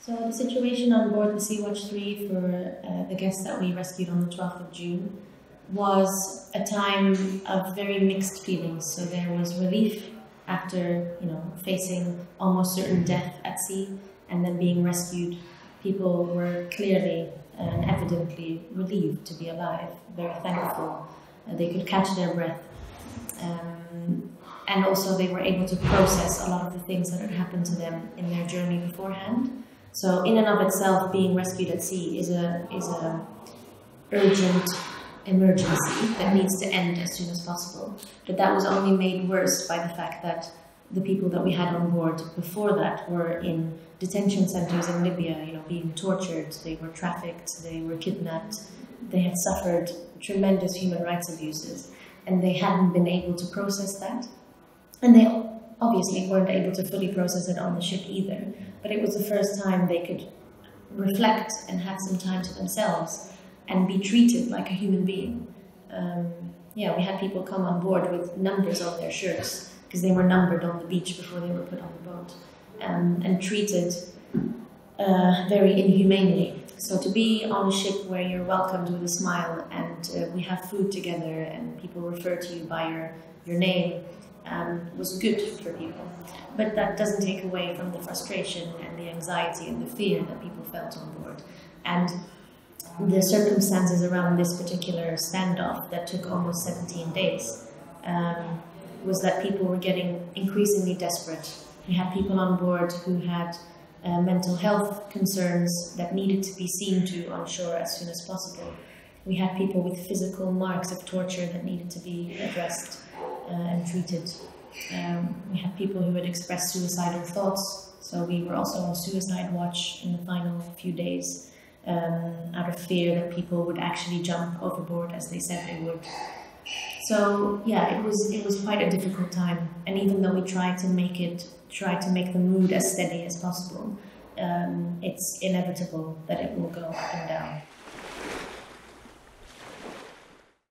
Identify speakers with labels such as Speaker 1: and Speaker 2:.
Speaker 1: So the situation on board the Sea-Watch 3 for the guests that we rescued on the 12th of June was a time of very mixed feelings. So there was relief after, facing almost certain death at sea and then being rescued. People were clearly and evidently relieved to be alive, very thankful. They could catch their breath. And also they were able to process a lot of the things that had happened to them in their journey beforehand. So in and of itself, being rescued at sea is a urgent emergency that needs to end as soon as possible. But that was only made worse by the fact that the people that we had on board before that were in detention centers in Libya, being tortured, they were trafficked, they were kidnapped, they had suffered tremendous human rights abuses, and they hadn't been able to process that. And they obviously weren't able to fully process it on the ship either, but it was the first time they could reflect and have some time to themselves and be treated like a human being. We had people come on board with numbers on their shirts because they were numbered on the beach before they were put on the boat, and treated very inhumanely. So to be on a ship where you're welcomed with a smile and we have food together and people refer to you by your name was good for people. But that doesn't take away from the frustration and the anxiety and the fear that people felt on board. And the circumstances around this particular standoff that took almost 17 days was that people were getting increasingly desperate. We had people on board who had mental health concerns that needed to be seen to on shore as soon as possible. We had people with physical marks of torture that needed to be addressed and treated. We had people who had expressed suicidal thoughts, so we were also on suicide watch in the final few days out of fear that people would actually jump overboard as they said they would. So yeah, it was quite a difficult time, and even though we tried to make the mood as steady as possible, it's inevitable that it will go up and down.